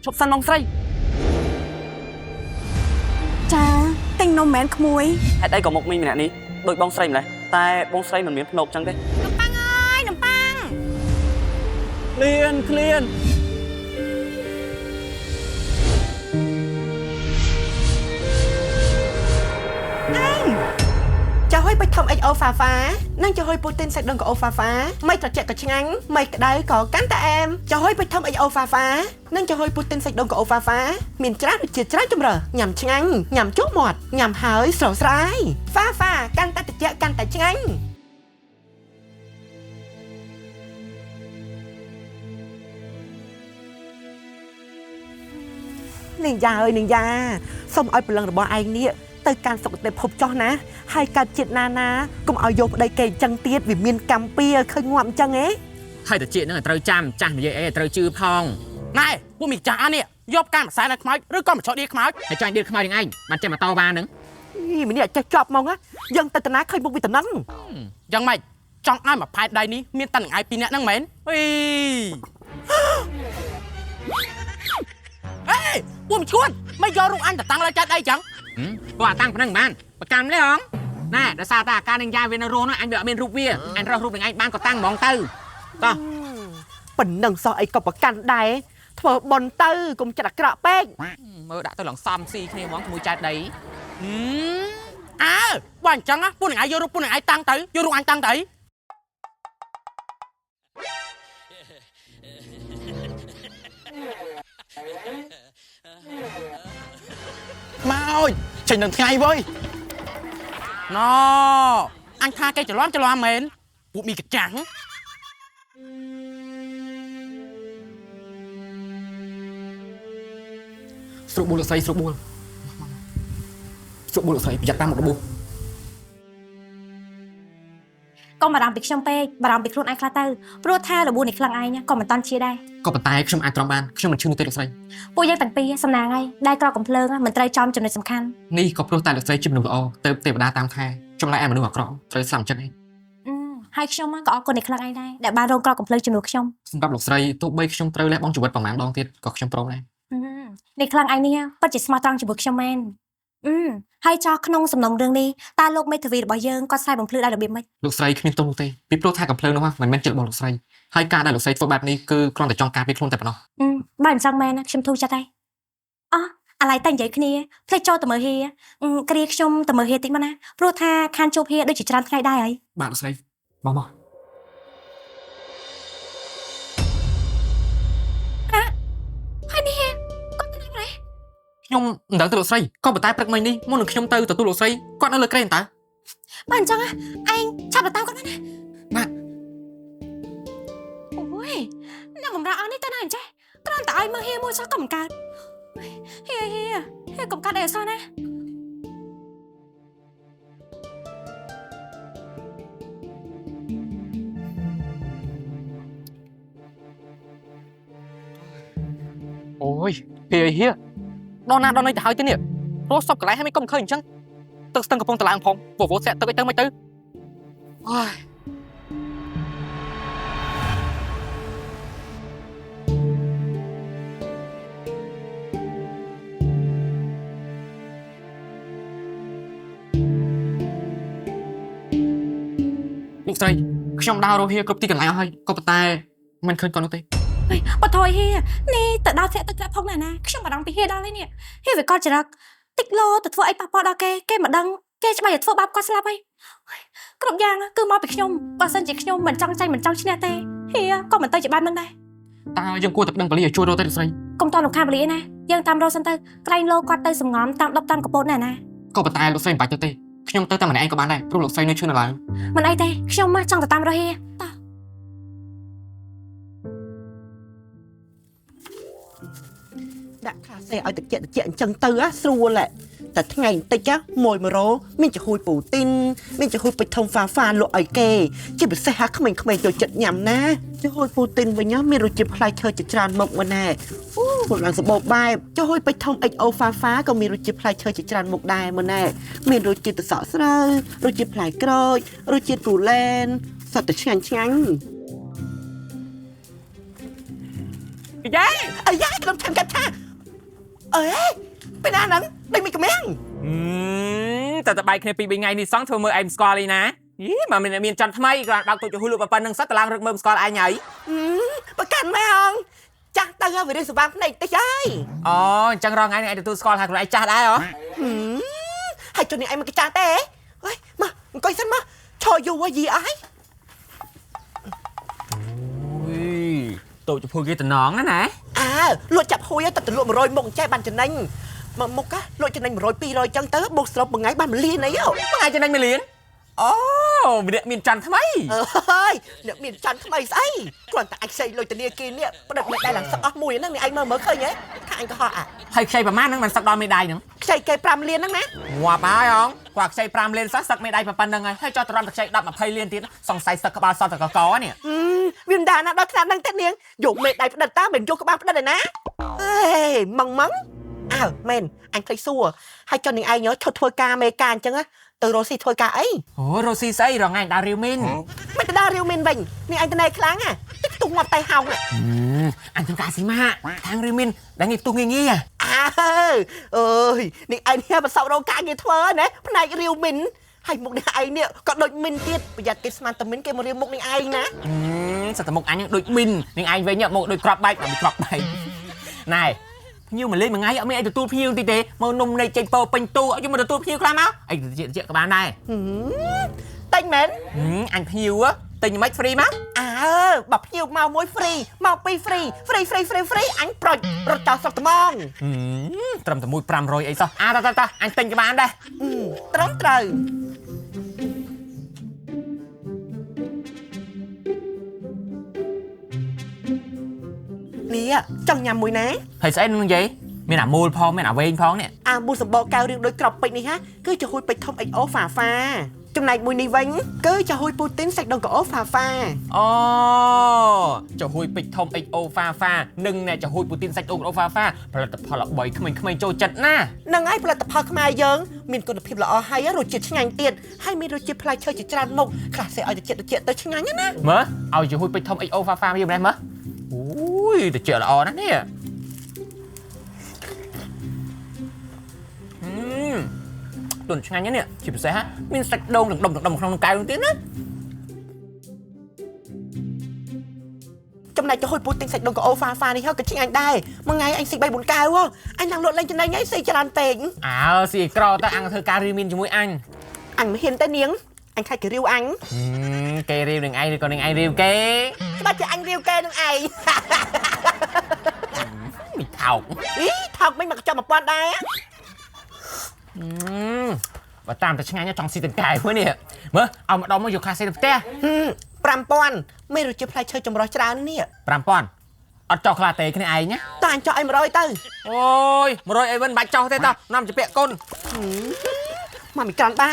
chụp săn bóng say cha tình nó mến khmuối hãy đây có một mình nè ní đội bóng say này tai bóng say mình miếng nộp chẳng đấy nấm băng ơi nấm băng clean clean cho hôi bạch thầm anh ô phá phá năng cho hôi Putin sạch đơn của ô phá phá mày trật chẹt cả chinh ánh mày cái đấy có cắn ta em cho hôi bạch thầm anh ô phá phá năng cho hôi Putin sạch đơn của ô phá phá miền trái được chia trái trong rờ nhằm chinh ánh nhằm chốt mọt nhằm hỡi sổ sái phá phá cắn ta trật chẹt cắn ta chinh ánh Ninh gia xong ai lần bỏ anh nè tớiการสกเต็ปพบจ้อนะให้การจิตนานะกุมเอาโยกได้เก่งจังเตี้ยวิมีนกำเปียเคยงวมจังเอ๊ะ ให้แต่เจี๊ยนั่นเตยจำจังเลยเตยจื้อพอง nàyพวกมีจ่าเนี่ยยอบการมาสายนักไม้หรือก็มาชอดีขม้า ไอ้จอยเดือดขมาอย่างไงมันจะมาเตาบานนึง นี่มันเนี่ยจะจับมองอะยังแต่ตนาเคยบุกวิตนั้น ยังไม่จ้องอ้ายมาพายใดนี้มีตันไอปีเนี้ยนั่งเหม็นเฮ้ยเฮ้ยพวกมีชวนไม่ยอมรุ่งอันแต่ตังอะไรจัดได้จัง ว่าตั้งพนังบ้านประกันเลยหรอน่ะแต่ซาตาการยังยาเวนาโรนะอันเดียวเป็นรูปเวียอันเรารูปยังไงบ้านก็ตั้งมองตื้อต่อ ปิ่นหนังซอไอ้กับประกันได้เธอบนตื้อกุมจะดักกระเป้ง เมื่อได้ตัวหลังซ้ำซีขี้มองขโมยจัดได้วันจังอะพวกไหนยอมรุ่งพวกไหนตั้งตื้อยอมรุ่งอันตั้งตื้อมาเอ้ยฉันหนึ่งไงเว้ย nó anh tha cây cho loa mến bụng mì kịch trắng สรุปบุลใส่สรุปบุลใส่อยากตามหมดบุล con mà làm việc trong pe và làm việc luôn anh khai tư pro tha là buồn này khăng ai nhá còn mình tan chia đây ก็ปะตายขยมอันตรบ้านขยมมันชื่อนุเตลใส่ ปุยยังต่างปีสำนักไงได้กรอกกับเพลิงมันไตรจอมจำนวนสำคัญ นี่ก็โปรตายใส่จิ้มหนุ่มละอเติมเตะบดาตามแค่จำไรแอมมันดูหัวกรอบใส่สั่งจังไง ให้ขยมก็เอาคนในครั้งไอ้ได้แต่บางโรงกรอกกับเพลิงจำนวนขยม สำหรับหลักใส่ตัวใบขยมเตยและบ้องจุดประมาณดองเทียก็ขยมโปรได้ ในครั้งไอ้เนี่ยปัจจิสมาตรังจำนวนขยมแมนให้จอขนมสำนองเรื่องนี้ตาโลกไม่ทวีบ่อยเยิงก็ใส่บังเพลิงได้ระเบียบไหม ลูกใส่ขมิ้นต้นลูกเตยปีโปรทากับเพลิงนะว่ามันเป็นจุดบอกลูกใส่ให้การได้ลูกใส่ตัวแบบนี้คือกลอนแต่จองการไปคลนแต่ปะเนาะ บ้านจังแมนนะขยมทูจะได้อ๋ออะไรแต่งใหญ่ขึ้นนี่เพลย์โจแต่เมื่อเฮียกรีกชมแต่เมื่อเฮียติ๊กมานะโปรทาคานโจเฮียโดยจิตรันไงได้ไอ้ บ้านลูกใส่มอง ให้นี่ก็เป็นอะไร ខ្ញុំមិនដឹងទៅលោកស្រីក៏ប៉ុន្តែព្រឹកមិញនេះមុននឹងខ្ញុំទៅទទួលលោកស្រីគាត់នៅលើក្រែនតើ bạn chăng á anh chào được tao con nè ណា ôi nằm bầm ra ăn đi tao này chứ tao làm tại mà hia mua sao cầm card hia cầm card để sao nè អូយពេលហៀដល់ណាដល់នេះទៅហើយទៅនេះរស់សពកន្លែងហើយមិនក៏មិនឃើញអញ្ចឹងទឹកស្ទឹងកំពុងតឡើងផងវវសាក់ទឹកអីទៅមិនទៅអូយលោកស្រីខ្ញុំដើររហៀគ្រប់ទីកន្លែងហើយក៏ប៉ុន្តែមិនឃើញគាត់នោះទេ bà thôi hia nè tự đau sẽ tự lại phong này nè không mà đăng bị hia đau lên nè hia phải coi chỉ là tích lo tự thua ấy bà bỏ đau kê mà đăng kê cho mày thua bà qua slap ấy cái động giang cứ mau bị nhom bà sân chỉ nhom mình trong chay mình trong chi tê hia con mình tay chỉ ban nâng đây តើយើងគួរតែដឹងបលីឲ្យជួយរកទៅលោកស្រី công toàn lục khai bali nè dương tam rô sân tư cái lô quạt tư sầm ngóm tam đập tam cặp bột này nè ក៏ប៉ុន្តែលោកស្រីមិនបាច់ទៅទេខ្ញុំទៅតែម្នាក់ឯងក៏បានដែរព្រោះលោកស្រីនៅឈឺនៅឡើយ mình ai tê nhom mà trong tam rô hia ta đã khá xe ở thực chuyện chân tư á xua lạiแต่ทั้งไงติจ้ะมวยมาโรมินจะคุยปูตินมินจะคุยไปทงฟ้าฟ้าโลไอเกจะไปเสียหักขมิ้นขมิ้นตัวจัดยำนะจะคุยปูตินไปเนี้ยไม่รู้จะพลายเธอจะจานหมกวันแน่หมดหลังสมบูรณ์ใบจะคุยไปทงไอโอฟ้าก็มีรู้จะพลายเธอจะจานหมกได้มันแน่มีรู้จะตัวสอสระรู้จะพลายกรอยรู้จะปูเลนสัตว์แต่ช่างយាយ ไอ้ยัยกำลังทำกันท่า เป็นอันนั้นได้มีกระแมง แต่ใบគ្នាពី3ថ្ងៃនេះសងធ្វើមើលឯងស្គាល់អីណាយីមកមានចន្ទថ្មីក៏ដល់ទៅជួយលុបប៉ុណ្្នឹងសិតតឡើងរឹកមើលស្គាល់ឯងហើយ ប្រកាន់មែងចាស់ទៅវារៀនសម្បាំភ្នែកតិចហើយ អូអញ្ចឹងរងថ្ងៃនេះឯងទទួលស្គាល់ថាខ្លួនឯងចាស់ដែរហ៎ ហើយចុះនេះឯងមកចាស់ទេអើយមកអង្គុយសិនមកឈរយូរយីអី តូចជួយគេតំណងណា លក់ចាប់ហួយទៅលក់100មុខចេះបានចំណេញមកមុខលក់ចំណេញ100 200ចឹងទៅបូកសរុបមួយថ្ងៃបាន1លានអីហ៎ មួយថ្ងៃចំណេញ1លានអូអ្នកមានចន្ទថ្មី អើយអ្នកមានច័ន្ទថ្មីស្អីគ្រាន់តែអាចខ្ចីលុយធនាគារនេះផ្ដិតមេដៃឡើងសឹកអស់មួយហ្នឹងនេះឯងមើលឃើញហ៎ថាអញក៏ហត់អា ហើយខ្ចីប្រមាណហ្នឹងមិនសឹកដល់មេដៃហ្នឹង ខ្ចីគេ5លានហ្នឹងណា ងាប់ហើយហងគាត់ខ្ចី5លានសោះសឹកមេដៃប៉ុណ្្នឹងហើយចោះតរំតែខ្ចី10 20លានទៀតសង្ស័យសឹកក្បាលសតកកនេះ វាមិនដាណាដល់ថ្នាក់ហ្នឹងទេនាងយកមេដៃផ្ដិតតាមិនយកក្បាលផ្ដិតឯណាអេម៉ងអើមែនអញភ្លេចសួរហើយចុះនាងឯងឈប់ធ្វើការមេការអញ្ចឹងទៅរស់ស៊ីធ្វើការអី អូរស់ស៊ីស្អីរងឯងដើររាវមីន មិនទៅដើររាវមីនវិញនាងឯងទៅណែខ្លាំងតិចផ្ទុះងាប់តែហោង អញធ្វើការស៊ីម៉ាខាងរាវមីនដែលងារផ្ទុះងាយងាយ អើអើយនាងឯងនេះបសោករកការងារធ្វើណាផ្នែករាវមីនហើយមុខនាងឯងនេះក៏ដូចមីនទៀតប្រយ័ត្នគេស្មានតែមីនគេមករៀបមុខនាងឯងណា សត្វមុខអញដូចមីននាងឯងវិញមកដូចក្របបែកដល់ក្របបែកណែភ្ញៀវមកលេងមួយថ្ងៃអត់មានអីទទួលភ្ញៀវតិចទេមកនំនៃចេញពោពេញទូយកមកទទួលភ្ញៀវខ្លះមកអីជាក៏បានដែរ តែញមែន អញភ្ញៀវទិញមិនហ្វ្រីមក បើភ្ញៀវមកមួយហ្វ្រីមកពីរហ្វ្រីអញប្រុចរត់ចោលស្រុកត្មង ត្រឹមតែមួយ500អីសោះតអញទិញក៏បានដែរ ត្រឹមត្រូវនេះចង់ញ៉ាំមួយណា ហើយស្អីនឹងនិយាយមានអាមូលផងមានអាវែងផងនេះ អាមូលសម្បកកៅរឿងដូចក្របពេជ្រនេះហាគឺជាហ៊ុយពេជ្រធំ XO ហ្វាចំណែកមួយនេះវិញគឺជាហ៊ុយពូទីនសាច់ដុំកអូហ្វា អូចហ៊ុយពេជ្រធំ XO ហ្វានិងអ្នកចហ៊ុយពូទីនសាច់ដូងអូហ្វាផលិតផលល្បីក្មេងៗចូលចិត្តណា នឹងហើយផលិតផលខ្មែរយើងមានគុណភាពល្អហើយរសជាតិឆ្ងាញ់ទៀតហើយមានរសជាតិផ្លែឈើជាច្រើនមុខខ្លះសេឲ្យតិចទៅឆ្ងាញ់ណា មើលឲ្យចហ៊ុយពេជ្រធំ XO ហ្វាវាម្លេះមើលអូយតិចល្អណាស់នេះទន់ឆ្ងាញ់នេះជាពិសេសមានសាច់ដូងដុំក្នុងកែវនោះទៀតណា ចំណែកចំហុយពូទីនសាច់ដូងកអូហ្វានេះក៏ឆ្ងាញ់ដែរមួយថ្ងៃអញស៊ី3 4កែវអញនឹងលក់លេងចំណេញហើយស៊ីច្រើនពេក ស៊ីក្រទៅអញធ្វើការរៀបមានជាមួយអញ អញមិនហ៊ានទេនាងអញខ្លាចគេរាវអញ គេរៀបនឹងឯងឬក៏នឹងឯងរៀបគេ ច្បាស់ជាអញរាវគេនឹងឯង មិនថោក ថោកមិនមកចាំ1000ដែរ បើតាមតែឆ្ងាញ់ចង់ស៊ីទាំងកែវហ្នឹងនេះមើលឲ្យម្ដងមកយកខ្លះស៊ីទៅផ្ទះ 5000មានរសជាតិផ្លែឈើចម្រុះច្រើននេះ 5000អត់ចោះខ្លះទេគ្នាឯងណា តើអញចោះឲ្យ100ទៅ អូយ100អីមិនបាច់ចោះទេតោះនាំជាពាក់កូន មកមិនក្រាន់បើ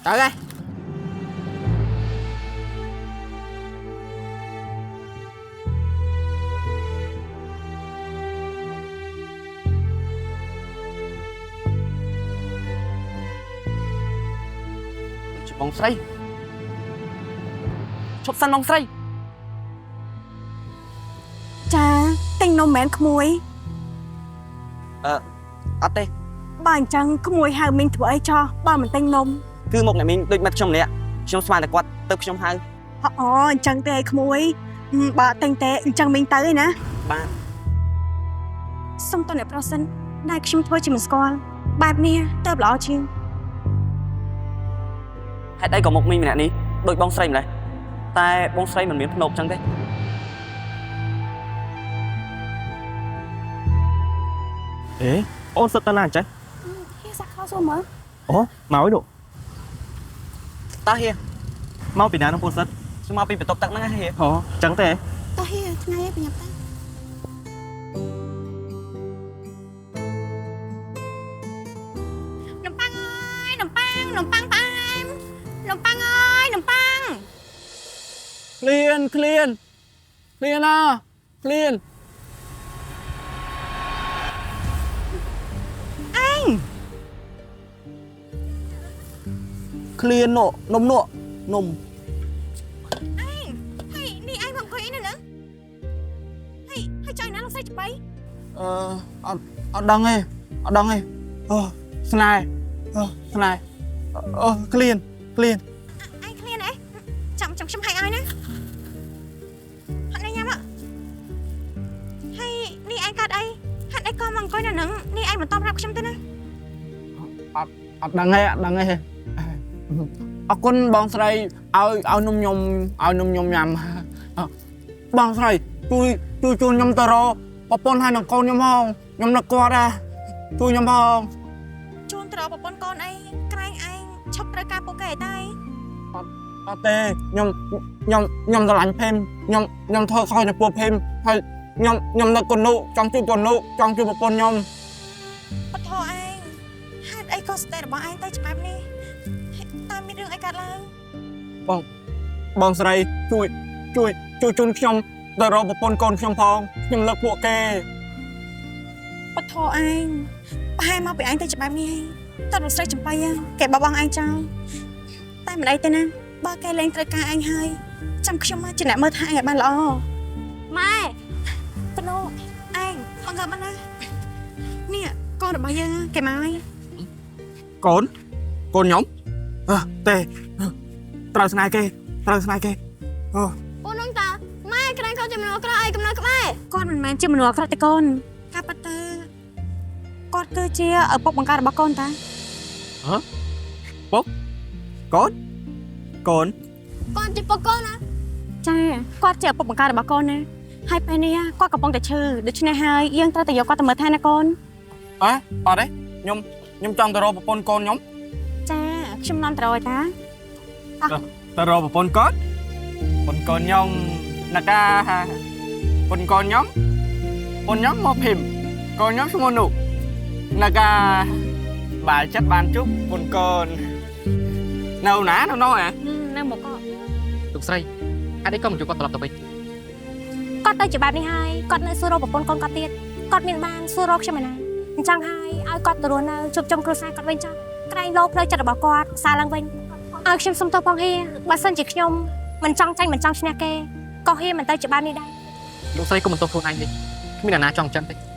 ទៅហើយ បងស្រីឈប់សិនបងស្រី ចាទិញនំមែនក្មួយ អត់ទេ បើអញ្ចឹងក្មួយហៅមីងធ្វើអីចោះបើមិនទិញនំ គឺមកអ្នកមីងដូចមិត្តខ្ញុំម្នាក់ខ្ញុំស្មានតែគាត់ទៅខ្ញុំហៅ អូអញ្ចឹងទេឯក្មួយបើទិញទេអញ្ចឹងមីងទៅឯណា បាទ សុំតអ្នកប្រុសសិនដែលខ្ញុំធ្វើជាមិនស្គាល់បែបនេះទៅល្អជាង ហេតុអីក៏មកមីងម្នាក់នេះដូចបងស្រីម្លេះតែបងស្រីមិនមានភ្នប់ចឹងទេ អេអូនសិតតាណាចេះ ហៀសាក់ខោសួរមើល អូមកអីលោក តើហៀ មកពីណានោះពូសិត ខ្ញុំមកពីបន្ទប់ទឹកហ្នឹងហៀ អូចឹងទេ តោះហៀថ្ងៃឯងប្រញាប់ទៅនំប៉័ងអើយនំប៉័ងផ្អែមនំប៉័ងអើយនំប៉័ង ឃ្លៀនណាឃ្លៀន ឃ្លៀននំនក់នំ ហើយនេះឯងមកអង្គុយអីនៅហ្នឹងហើយចុយណាលោកស្រីច្បី អត់ដឹងទេ អត់ដឹងទេអូស្នេហ៍អូស្នេហ៍អូក្លៀន អញគ្នាណាចាំខ្ញុំឲ្យណាហត់នេះញ៉ាំហើយនេះឯងកាត់អីហត់អីក៏មកអង្គុយនៅនឹងនេះឯងមិនតបប្រាប់ខ្ញុំទេណា អត់ដឹងទេអរគុណបងស្រីឲ្យនំខ្ញុំញ៉ាំបងស្រីជួយខ្ញុំទៅរកប្រពន្ធហើយនឹងកូនខ្ញុំផងខ្ញុំនឹកគាត់ដែរជួយខ្ញុំផង ជួនត្រប្រពន្ធកូនអីក្រែងឯងឈប់ត្រូវការពួកគេតែ អត់ទេខ្ញុំស្រឡាញ់ភេមខ្ញុំធ្វើខុសចំពោះភេមហើយខ្ញុំនឹកកូននោះចង់ជួបកូននោះចង់ជួបប្រពន្ធខ្ញុំ បថោឯងហេតុអីក៏ស្ទែរបស់ឯងទៅច្បាប់នេះតើមានរឿងអីកើតឡើង បងស្រីជួយជូនខ្ញុំទៅរកប្រពន្ធកូនខ្ញុំផងខ្ញុំនឹកពួកគេ បថោឯងប្រហែលមកពីឯងទៅច្បាប់នេះតើលោកស្រីចំបៃគេបបងឯងចោលតែមិនអីទេណាបើគេលែងត្រូវការឯងហើយចាំខ្ញុំមកជាអ្នកមើលថែឯងឲ្យបានល្អម៉ែបណូឯងមកងើបមកណានេះកូនរបស់យើងគេមកហើយក ូនខ្ញុំទេត្រូវស្នេហ៍គេអូ អូននឹងតាម៉ែក្រែងគាត់ជាមនុស្សអាក្រក់អីកំណត់ក្បែរគាត់មិនមែនជាមនុស្សអាក្រក់ទេកូនការប៉ាទៅគាត់គឺជាឪពុកបង្ការរបស់កូនតា កូន គាត់ជាពុកកូនណាចាគាត់ជាឪពុកបង្ការរបស់កូនណាហើយពេលនេះគាត់កំពុងតែឈឺដូច្នេះហើយយើងត្រូវតែយកគាត់ទៅមើលថែណាកូន អត់ទេខ្ញុំចង់ទៅរកប្រពន្ធកូនខ្ញុំ ចាខ្ញុំនាំទៅរកឲ្យតា ទៅរកប្រពន្ធគាត់ប្រពន្ធកូនខ្ញុំណាកាប្រពន្ធកូនខ្ញុំមកភីមកូនខ្ញុំឈ្មោះនោះណាកាបាទចិត្តបានជប់ប្រពន្ធកូននៅណានៅនោះហ៎ នៅមកគាត់ លោកស្រីហេតុអីក៏មិនជួយគាត់ត្រឡប់ទៅវិញ គាត់ទៅច្បាប់នេះហើយគាត់នៅសួររកប្រពន្ធកូនគាត់ទៀតគាត់មានបានសួររកខ្ញុំឯណាអញ្ចឹងហើយឲ្យគាត់ទៅរស់នៅជួបជុំគ្រួសារគាត់វិញចុះក្រែងលោផ្លូវចិត្តរបស់គាត់សារឡើងវិញឲ្យខ្ញុំសុំទោសផងហៀបើសិនជាខ្ញុំមិនចង់ចាញ់មិនចង់ឈ្នះគេក៏ហៀមិនទៅច្បាប់នេះដែរ លោកស្រីក៏មិនទោសខ្លួនឯងទេគ្មានអ្នកណាចង់ចឹងទេ